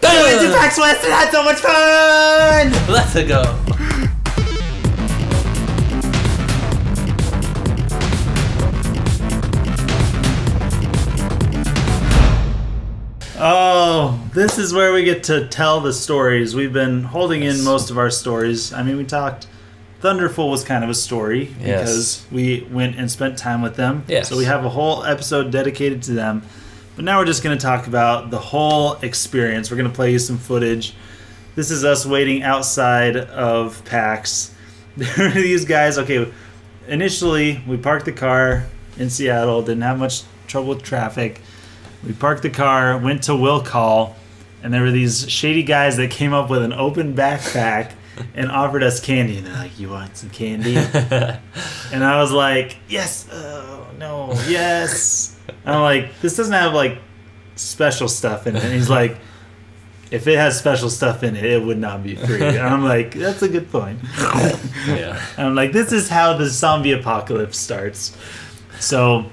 We went to PAX West and had so much fun! Let's go. Oh, this is where we get to tell the stories. We've been holding in most of our stories. I mean, we talked... Thunderful was kind of a story because we went and spent time with them. Yes. So we have a whole episode dedicated to them. But now we're just going to talk about the whole experience. We're going to play you some footage. This is us waiting outside of PAX. There are these guys. Okay, initially we parked the car in Seattle. Didn't have much trouble with traffic. We parked the car, went to Will Call, and there were these shady guys that came up with an open backpack and offered us candy. And they're like, "You want some candy?" And I was like, "Yes." Oh, no. Yes. And I'm like, "This doesn't have like special stuff in it." And he's like, "If it has special stuff in it, it would not be free." And I'm like, "That's a good point." Yeah. And I'm like, "This is how the zombie apocalypse starts." So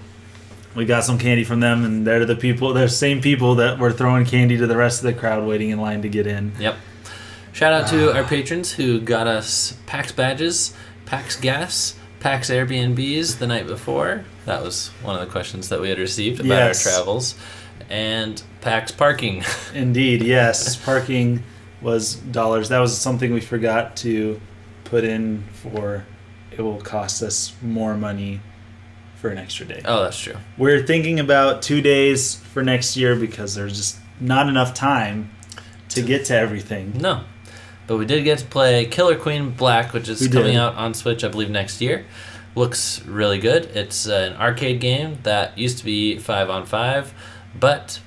we got some candy from them, and they're the same people that were throwing candy to the rest of the crowd waiting in line to get in. Yep. Shout out to our patrons who got us PAX badges, PAX gas, PAX Airbnbs the night before. That was one of the questions that we had received about our travels. And PAX parking. Indeed, yes. Parking was dollars. That was something we forgot to put in for. It will cost us more money for an extra day. Oh, that's true. We're thinking about 2 days for next year because there's just not enough time to get to everything. No. But we did get to play Killer Queen Black, which is coming out on Switch, I believe, next year. Looks really good. It's an arcade game that used to be 5-on-5, but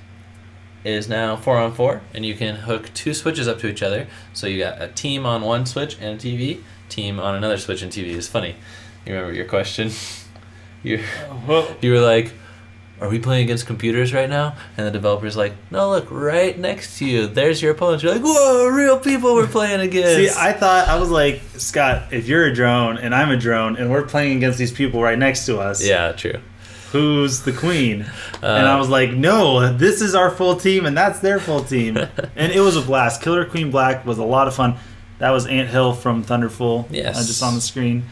is now 4-on-4, and you can hook 2 Switches up to each other. So you got a team on one Switch and a TV, team on another Switch and TV. It's funny. You remember your question? You were like, "Are we playing against computers right now?" And the developer's like, "No, look, right next to you. There's your opponent." You're like, "Whoa, real people we're playing against." See, I was like, "Scott, if you're a drone and I'm a drone and we're playing against these people right next to us, yeah, true. Who's the queen?" And I was like, "No, this is our full team and that's their full team." And it was a blast. Killer Queen Black was a lot of fun. That was Ant Hill from Thunderful. Yes. Just on the screen.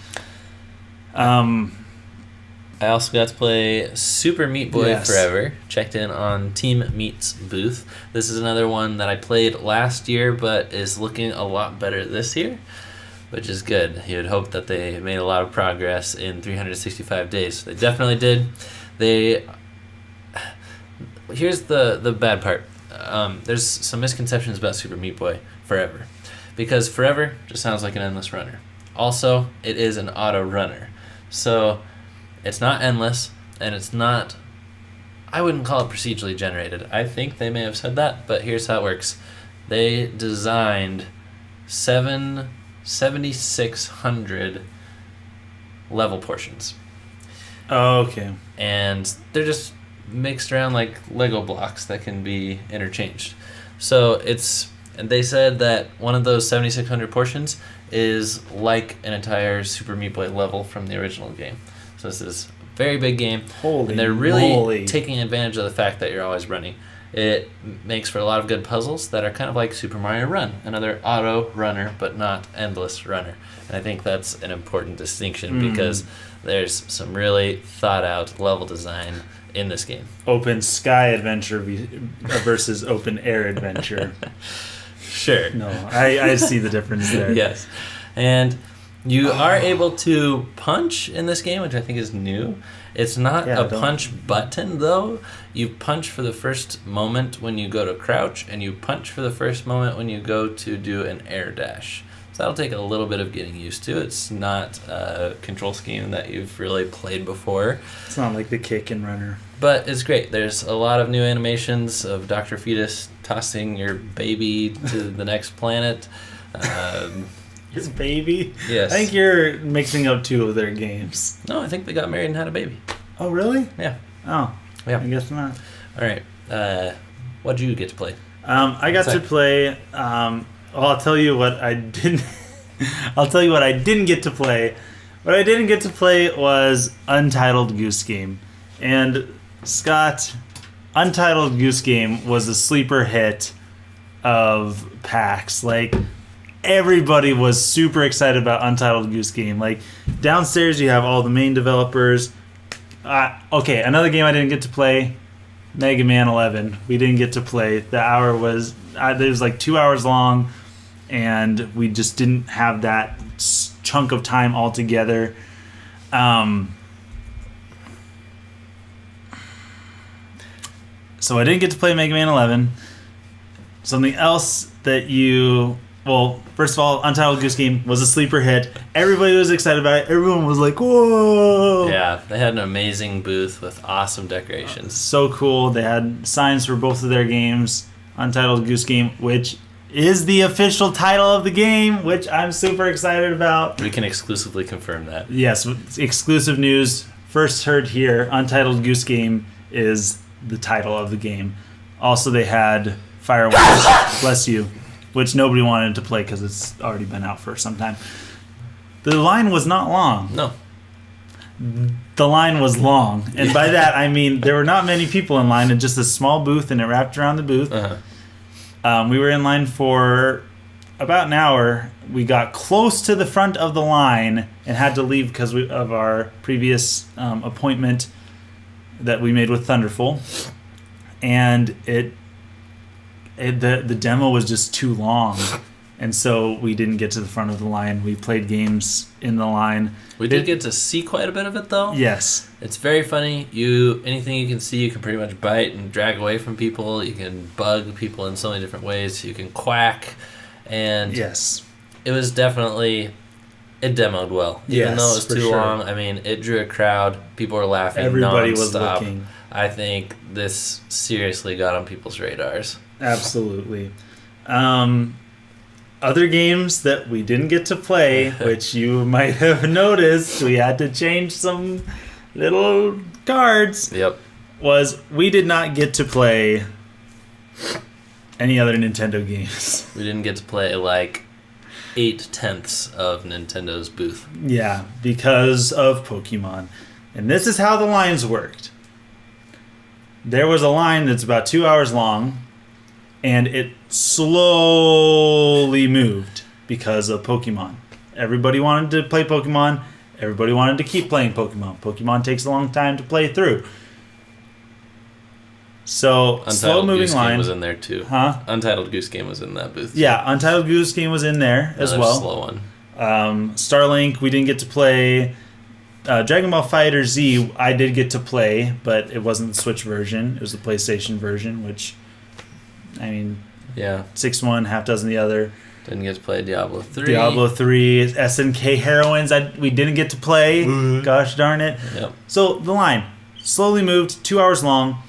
I also got to play Super Meat Boy Forever. Checked in on Team Meat's booth. This is another one that I played last year, but is looking a lot better this year, which is good. You would hope that they made a lot of progress in 365 days. They definitely did. Here's the bad part. There's some misconceptions about Super Meat Boy Forever, because Forever just sounds like an endless runner. Also, it is an auto runner, so it's not endless, and it's not... I wouldn't call it procedurally generated. I think they may have said that, but here's how it works. They designed 7,600 level portions. Oh, okay. And they're just mixed around like Lego blocks that can be interchanged. So it's... And they said that one of those 7,600 portions is like an entire Super Meat Boy level from the original game. So this is a very big game. And they're really taking advantage of the fact that you're always running. It makes for a lot of good puzzles that are kind of like Super Mario Run, another auto runner, but not endless runner. And I think that's an important distinction because there's some really thought out level design in this game. Open sky adventure versus open air adventure. Sure. No, I see the difference there. Yes. And you are able to punch in this game, which I think is new. It's not a punch button, though. You punch for the first moment when you go to crouch, and you punch for the first moment when you go to do an air dash. So that'll take a little bit of getting used to. It's not a control scheme that you've really played before. It's not like the kick and runner. But it's great. There's a lot of new animations of Dr. Fetus tossing your baby to the next planet. His baby? Yes. I think you're mixing up two of their games. No, I think they got married and had a baby. Oh, really? Yeah. Oh. Yeah. I guess not. All right. What'd you get to play? I got to play... well, I'll tell you what I didn't... I'll tell you what I didn't get to play. What I didn't get to play was Untitled Goose Game. And, Scott, Untitled Goose Game was a sleeper hit of PAX. Like, everybody was super excited about Untitled Goose Game. Like, downstairs you have all the main developers. Okay, another game I didn't get to play, Mega Man 11. We didn't get to play. The hour was it was like 2 hours long, and we just didn't have that chunk of time all together. So I didn't get to play Mega Man 11. Something else that well, first of all, Untitled Goose Game was a sleeper hit. Everybody was excited about it. Everyone was like, whoa! Yeah, they had an amazing booth with awesome decorations. So cool. They had signs for both of their games. Untitled Goose Game, which is the official title of the game, which I'm super excited about. We can exclusively confirm that. Yes, exclusive news. First heard here, Untitled Goose Game is the title of the game. Also, they had Fireworks, bless you, which nobody wanted to play because it's already been out for some time. The line was not long. No. The line was long. And by that, I mean there were not many people in line and just a small booth, and it wrapped around the booth. Uh-huh. We were in line for about an hour. We got close to the front of the line and had to leave because of our previous appointment that we made with Thunderful. And the demo was just too long, and so we didn't get to the front of the line. We played games in the line. We did get to see quite a bit of it, though. Yes. It's very funny. Anything you can see, you can pretty much bite and drag away from people. You can bug people in so many different ways. You can quack, and yes, it was definitely... It demoed well. Even though it was too long, I mean, it drew a crowd. People were laughing Everybody nonstop. was looking. I think this seriously got on people's radars. Absolutely. Other games that we didn't get to play, which you might have noticed, we had to change some little cards. Yep. Was we did not get to play any other Nintendo games. We didn't get to play like 8/10 of Nintendo's booth. Yeah, because of Pokemon. And this is how the lines worked. There was a line that's about 2 hours long, and it slowly moved because of Pokemon. Everybody wanted to play Pokemon. Everybody wanted to keep playing Pokemon. Pokemon takes a long time to play through. So, slow-moving line. Game was in there too. Huh? Untitled Goose Game was in that booth. Yeah, Untitled Goose Game was in there as well. Slow one. Starlink, we didn't get to play. Dragon Ball Fighter Z, I did get to play, but it wasn't the Switch version. It was the PlayStation version, which, I mean, yeah, 6 one, half dozen the other. Didn't get to play Diablo 3. Diablo 3, SNK Heroines, we didn't get to play. Gosh darn it. Yep. So the line slowly moved, 2 hours long.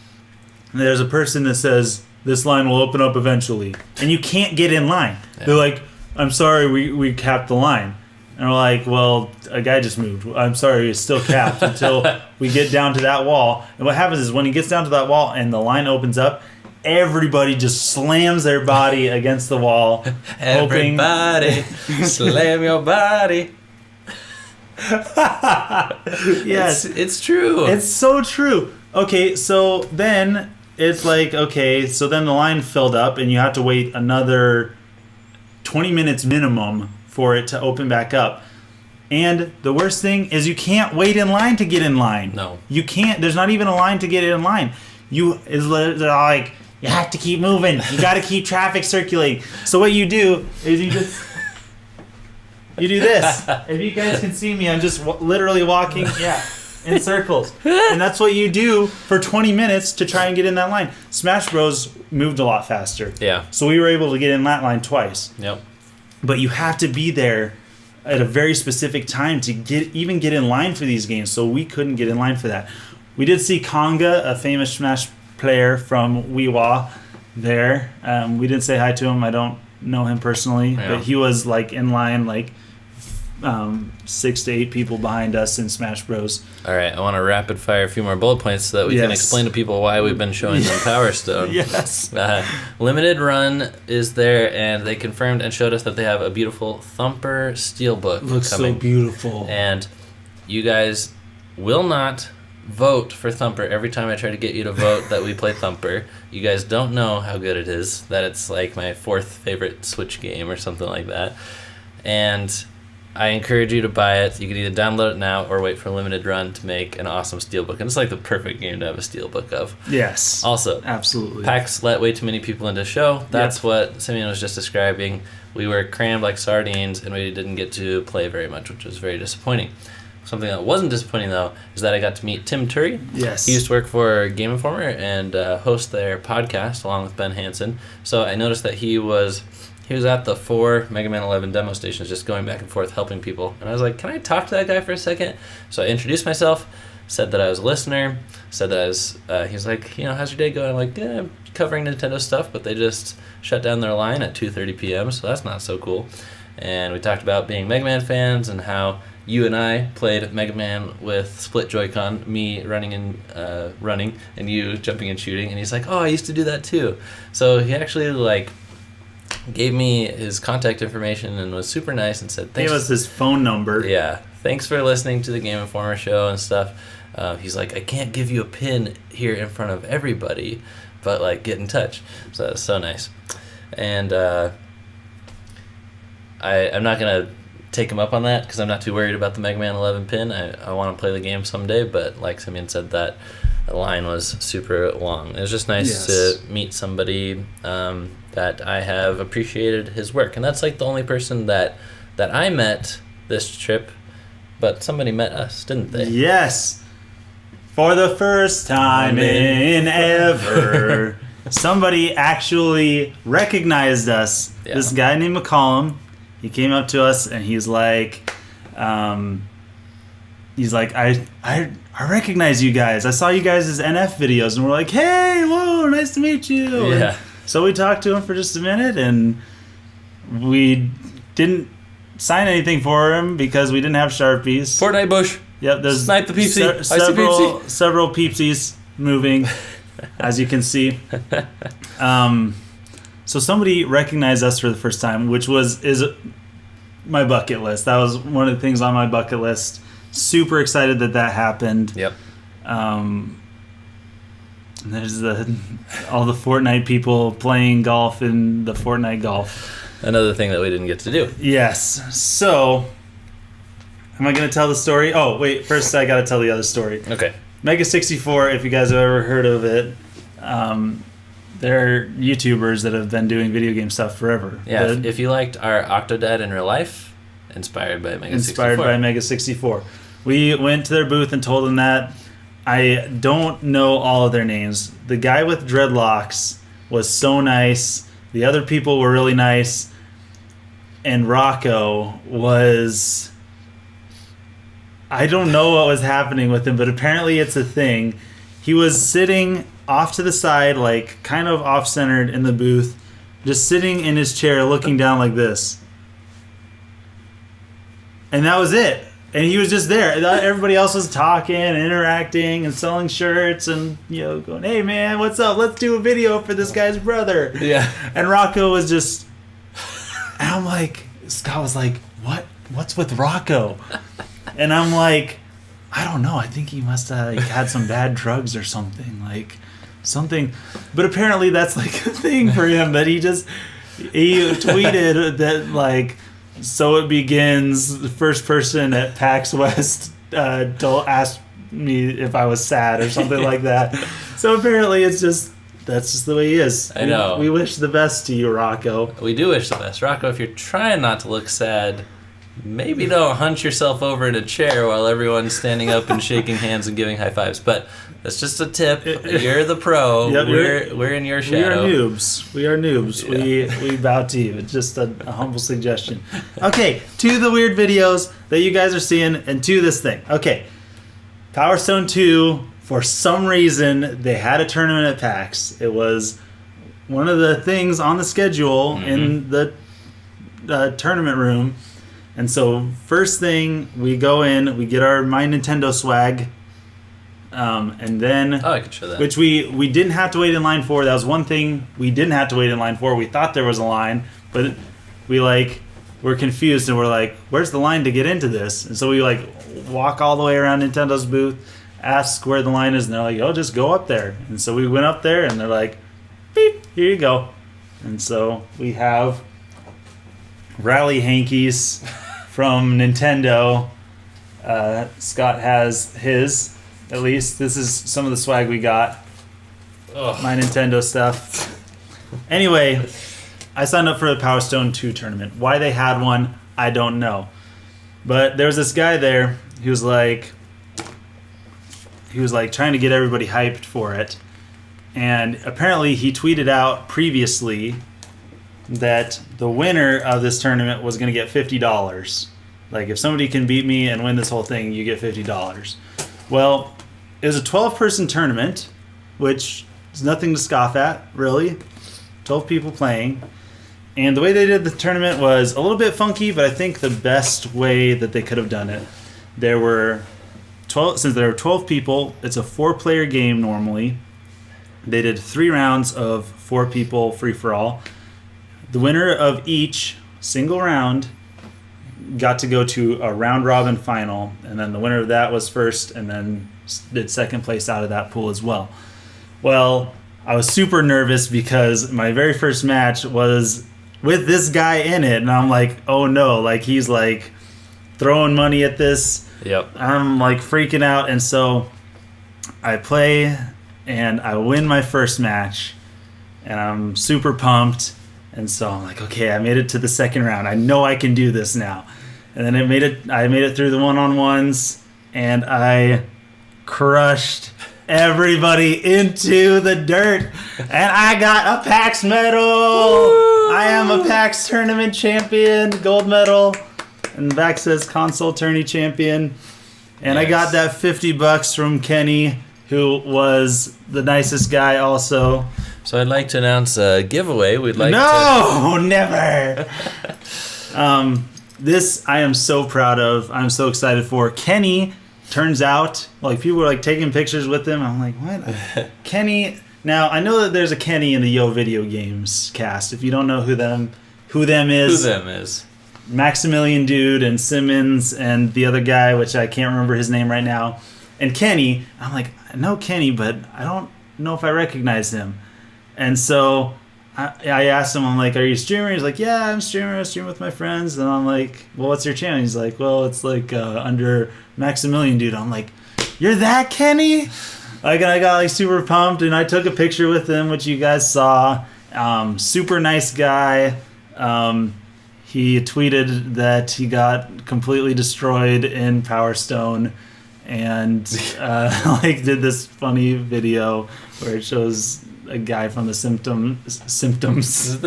And there's a person that says, this line will open up eventually. And you can't get in line. Yeah. They're like, I'm sorry, we capped the line. And we're like, well, a guy just moved. I'm sorry, it's still capped until we get down to that wall. And what happens is when he gets down to that wall and the line opens up, everybody just slams their body against the wall. Everybody, slam your body. Yes. It's true. It's so true. Okay, so then it's like, okay, so then the line filled up and you have to wait another 20 minutes minimum for it to open back up. And the worst thing is you can't wait in line to get in line. No. You can't. There's not even a line to get in line. They're like, you have to keep moving. You got to keep traffic circulating. So what you do is you do this. If you guys can see me, I'm just literally walking, in circles. And that's what you do for 20 minutes to try and get in that line. Smash Bros. Moved a lot faster. Yeah. So we were able to get in that line twice. Yep. But you have to be there at a very specific time to get in line for these games. So we couldn't get in line for that. We did see Konga, a famous Smash player from Wiwa, there. We didn't say hi to him. I don't know him personally, but he was like in line, like 6 to 8 people behind us in Smash Bros. All right, I want to rapid fire a few more bullet points so that we can explain to people why we've been showing them Power Stone. Yes. Limited Run is there, and they confirmed and showed us that they have a beautiful Thumper Steelbook Looks coming. so beautiful. And you guys will not vote for Thumper every time I try to get you to vote that we play Thumper. You guys don't know how good it is, that it's like my 4th favorite Switch game or something like that. And I encourage you to buy it. You can either download it now or wait for a limited run to make an awesome steelbook. And it's like the perfect game to have a steelbook of. Yes. Also, absolutely. PAX let way too many people into the show. That's what Simeon was just describing. We were crammed like sardines, and we didn't get to play very much, which was very disappointing. Something that wasn't disappointing, though, is that I got to meet Tim Turry. Yes. He used to work for Game Informer and host their podcast along with Ben Hansen. So I noticed that he was at the 4 Mega Man 11 demo stations just going back and forth helping people. And I was like, can I talk to that guy for a second? So I introduced myself, said that I was a listener, said that I was, he was like, how's your day going? I'm like, yeah, I'm covering Nintendo stuff, but they just shut down their line at 2:30 p.m., so that's not so cool. And we talked about being Mega Man fans and how you and I played Mega Man with split Joy-Con, me running and you jumping and shooting. And he's like, oh, I used to do that too. So he actually gave me his contact information and was super nice and said thanks. Gave us his phone number. Yeah, thanks for listening to the Game Informer show and stuff. He's like, I can't give you a pin here in front of everybody, but get in touch. So that's so nice. And I'm not gonna take him up on that because I'm not too worried about the Mega Man 11 pin. I want to play the game someday, but like Simeon said, that line was super long. It was just nice to meet somebody that I have appreciated his work, and that's the only person that I met this trip, but somebody met us, didn't they? Yes, for the first time in ever, somebody actually recognized us. Yeah. This guy named McCollum. He came up to us and he's like, I recognize you guys. I saw you guys' NF videos, and we're like, hey, whoa, nice to meet you. Yeah. And so we talked to him for just a minute, and we didn't sign anything for him because we didn't have Sharpies. Fortnite bush. Yep, there's Snipe the Peepsy. several Peepsies moving, as you can see. So somebody recognized us for the first time, which is my bucket list. That was one of the things on my bucket list. Super excited that happened. Yep. And there's all the Fortnite people playing golf in the Fortnite golf. Another thing that we didn't get to do. Yes. So, am I going to tell the story? Oh, wait. First, I got to tell the other story. Okay. Mega 64, if you guys have ever heard of it, they're YouTubers that have been doing video game stuff forever. Yeah, if you liked our Octodad in real life, inspired by Mega 64. Inspired by Mega 64. We went to their booth and told them that. I don't know all of their names. The guy with dreadlocks was so nice. The other people were really nice. And Rocco was... I don't know what was happening with him, but apparently it's a thing. He was sitting off to the side, kind of off-centered in the booth, just sitting in his chair looking down like this. And that was it. And he was just there. Everybody else was talking and interacting and selling shirts and, going, hey, man, what's up? Let's do a video for this guy's brother. Yeah. And Rocco was just... And I'm like... Scott was like, what? What's with Rocco? And I'm like, I don't know. I think he must have had some bad drugs or something. Something. But apparently that's a thing for him. That he tweeted that so it begins. The first person at PAX West asked me if I was sad or something like that. So apparently that's just the way he is. I know. We wish the best to you, Rocco. We do wish the best. Rocco, if you're trying not to look sad, maybe don't hunch yourself over in a chair while everyone's standing up and shaking hands and giving high fives. But that's just a tip. You're the pro. Yep, we're in your shadow. We are noobs. Yeah. We bow to you. It's just a humble suggestion. Okay, to the weird videos that you guys are seeing, and to this thing. Okay, Power Stone 2, for some reason, they had a tournament at PAX. It was one of the things on the schedule in the tournament room. And so, first thing, we go in, we get our My Nintendo swag, and then... Oh, I could show that. Which we didn't have to wait in line for. That was one thing we didn't have to wait in line for. We thought there was a line, but we, were confused, and we're like, where's the line to get into this? And so we, walk all the way around Nintendo's booth, ask where the line is, and they're like, "Oh, just go up there." And so we went up there, and they're like, "Beep, here you go." And so we have Rally hankies from Nintendo. Scott has his. At least this is some of the swag we got. Ugh. My Nintendo stuff. Anyway, I signed up for the Power Stone 2 tournament. Why they had one, I don't know. But there was this guy there. He was like trying to get everybody hyped for it. And apparently he tweeted out previously that the winner of this tournament was going to get $50. Like, if somebody can beat me and win this whole thing, you get $50. Well, it was a 12-person tournament, which is nothing to scoff at, really. 12 people playing. And the way they did the tournament was a little bit funky, but I think the best way that they could have done it. There were 12, since there were 12 people, it's a 4-player game normally. They did 3 rounds of 4 people free-for-all. The winner of each single round got to go to a round-robin final, and then the winner of that was first, and then did second place out of that pool as well. Well, I was super nervous because my very first match was with this guy in it, and I'm like, oh no, like he's like throwing money at this. Yep. I'm like freaking out, and so I play and I win my first match, and I'm super pumped. And so I'm like, okay, I made it to the second round. I know I can do this now. And then I made it through the one-on-ones, and I crushed everybody into the dirt. And I got a PAX medal. Woo! I am a PAX tournament champion, gold medal. And the back says console tourney champion. And nice. I got that $50 from Kenny, who was the nicest guy also. So I'd like to announce a giveaway. We'd like never. This I am so proud of. I'm so excited for. Kenny, turns out, like people were like taking pictures with him. I'm like, what? Kenny. Now I know that there's a Kenny in the Yo Video Games cast. If you don't know who them is. Maximilian Dude and Simmons and the other guy, which I can't remember his name right now. And Kenny, I'm like, I know Kenny, but I don't know if I recognize him. And so I asked him, I'm like, are you a streamer? He's like, yeah, I'm a streamer. I stream with my friends. And I'm like, well, what's your channel? He's like, well, it's like under Maximilian Dude. I'm like, you're that Kenny? Like, and I got like super pumped, and I took a picture with him, which you guys saw. Super nice guy. He tweeted that he got completely destroyed in Power Stone, and like did this funny video where it shows a guy from the Symptoms. The Symptoms.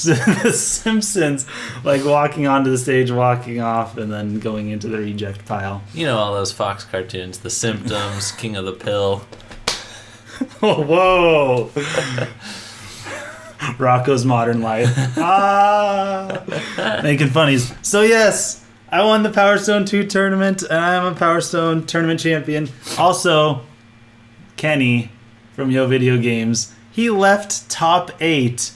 The Simpsons, like walking onto the stage, walking off, and then going into the reject pile. You know all those Fox cartoons, The Symptoms, King of the Pill. Oh, whoa. Rocco's Modern Life. Making funnies. So yes, I won the Power Stone 2 tournament, and I am a Power Stone tournament champion. Also, Kenny from Yo Video Games, he left top 8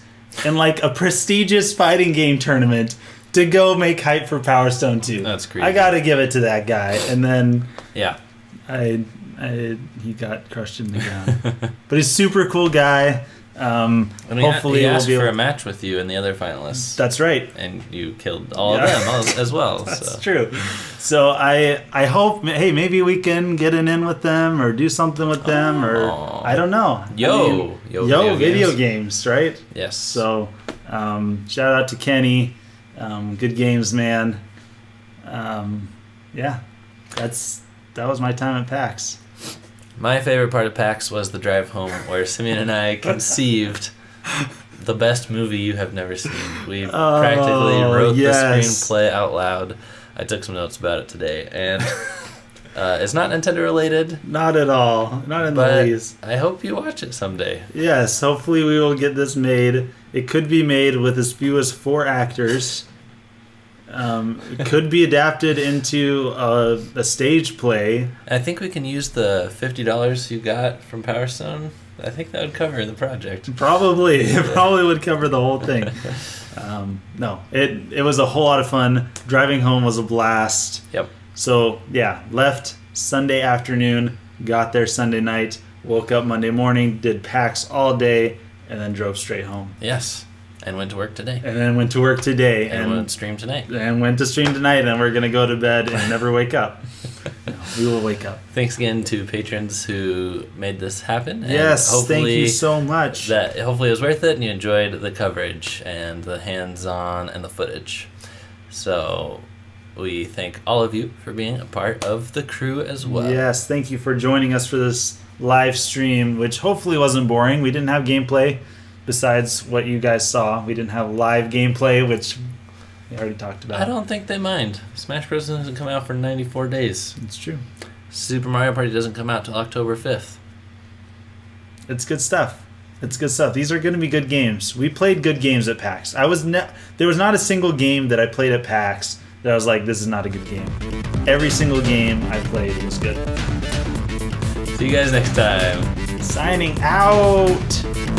in like a prestigious fighting game tournament to go make hype for Power Stone 2. That's crazy. I gotta give it to that guy. And then yeah, he got crushed in the ground. But he's a super cool guy. And Hopefully he asked we'll be for a match with you and the other finalists. That's right. And you killed all of them as well. That's true. So I hope, hey, maybe we can get an in with them or do something with them, or I don't know. Yo Video Games, right? Yes. So shout out to Kenny. Good games, man. Yeah, that was my time at PAX. My favorite part of PAX was the drive home, where Simeon and I conceived the best movie you have never seen. We practically wrote the screenplay out loud. I took some notes about it today, and it's not Nintendo related. Not at all. Not in the least. I hope you watch it someday. Yes, hopefully we will get this made. It could be made with as few as 4 actors. It could be adapted into a stage play. I think we can use the $50 you got from Power Stone. I think that would cover the project. Probably. It probably would cover the whole thing. No, it was a whole lot of fun. Driving home was a blast. Yep. So, yeah, left Sunday afternoon, got there Sunday night, woke up Monday morning, did PAX all day, and then drove straight home. Yes. And went to work today. And then went to work today. And went to stream tonight. And went to stream tonight, and we're going to go to bed and never wake up. No, we will wake up. Thanks again to patrons who made this happen. Yes, thank you so much. Hopefully it was worth it and you enjoyed the coverage and the hands-on and the footage. So we thank all of you for being a part of the crew as well. Yes, thank you for joining us for this live stream, which hopefully wasn't boring. We didn't have gameplay besides what you guys saw. We didn't have live gameplay, which we already talked about. I don't think they mind. Smash Bros. Doesn't come out for 94 days. It's true. Super Mario Party doesn't come out till October 5th. It's good stuff. It's good stuff. These are going to be good games. We played good games at PAX. There was not a single game that I played at PAX that I was like, this is not a good game. Every single game I played was good. See you guys next time. Signing out.